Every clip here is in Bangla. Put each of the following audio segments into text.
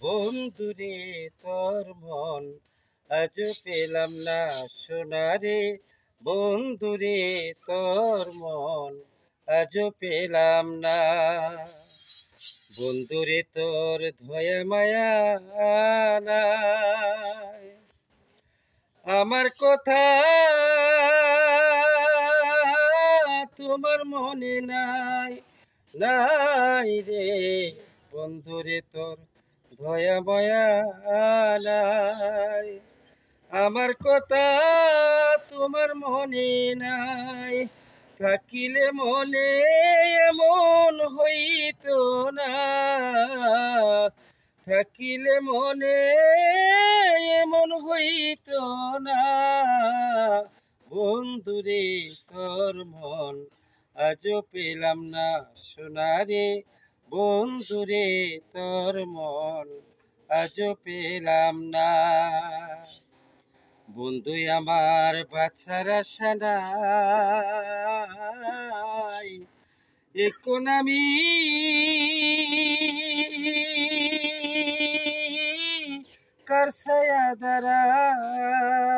বন্ধুরে তোর মন আজও পেলাম না সোনারে, বন্ধুরে তোর মন আজও পেলাম না। বন্ধুরে তোর ধয়া মায়া নাই, আমার কথা তোমার মনে নাই, নাই রে বন্ধুরে তোর ধয়া মায়া নাই, আমার কথা তোমার মনে নাই। থাকিলে মনে এমন হইতো না, থাকিলে মনে এমন হইতো না, বন্ধুরে তোর মন আজও পেলাম না সোনারে, বন্ধুরে তোর মন আজও পেলাম না। বন্ধু আমার বাচ্চার আশা নাই, এখন আমি কার ছায়া দাঁড়াই,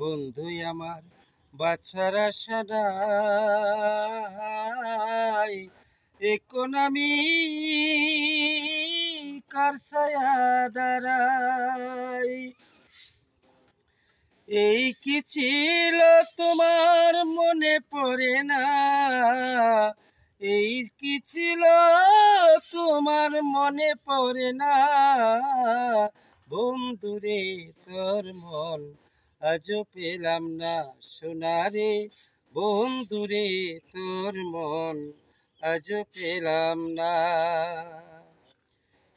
বন্ধু আমার বাচ্চার আশা নাই, এখন আমি কার ছায়া দাঁড়াই। এই কি ছিল তোমার মনে পড়ে না, এই কি ছিল তোমার মনে পড়ে না, বন্ধুরে তোর মন আজও পেলাম না সোনারে, বন্ধুরে তোর মন আজও পেলাম না।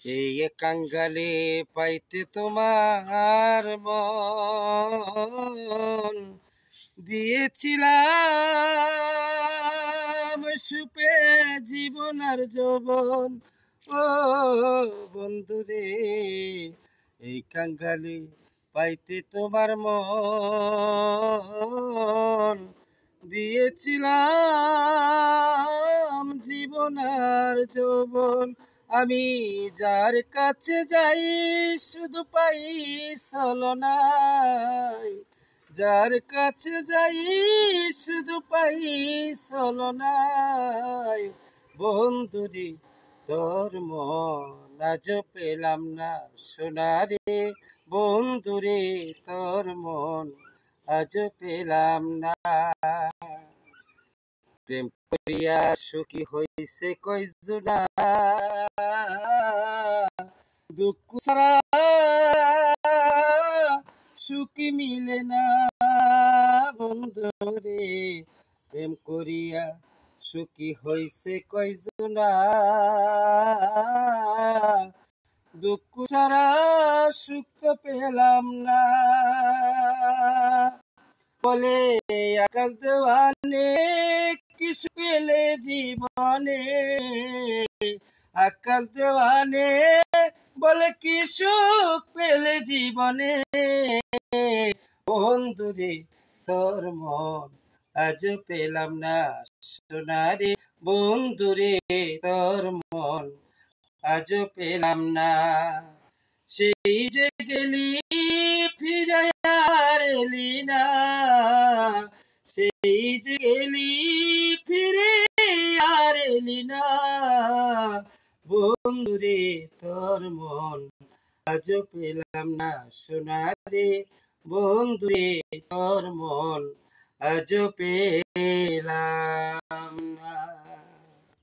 এই কাঙ্গালে পাইতে তোমার মন দিয়েছিলাম সুপে জীবন আর যৌবন, ও বন্ধুরে এই কাঙ্গালে পাইতে তোমার মন দিয়েছিলাম জীবন আর যৌবন। আমি যার কাছে যাই শুধু পাই ছলনায়, যার কাছে যাই শুধু পাই ছলনায়, বন্ধুরে তোর মন আজও পেলাম না সোনারে, বন্ধুরে তোর মন আজও পেলাম না। প্রেম করিয়া সুখী হইছে কয়জনা, দুঃখ ছাড়া সুখী মিলে না, বন্ধুরে প্রেম করিয়া সুখী হইছে কয়জনা, দুঃখ ছাড়া সুখ তো পেলাম না। বলে আকাশ দেওয়ানে কিছু পেলে জীবনে, আকাশ দেওয়ানে বলে কি সুখ পেলে জীবনে, বন্ধুরে তোর মন আজও পেলাম না সোনারে, বন্ধুরে তোর মন আজও পেলাম না। সেই যে গেলি ফিরে আর এলি না, সেই যে গেলি ফিরে আর এলি না, বন্ধুরে তোর মন আজও পেলাম না সোনারে, বন্ধুরে তোর মন আজও পেলাম না।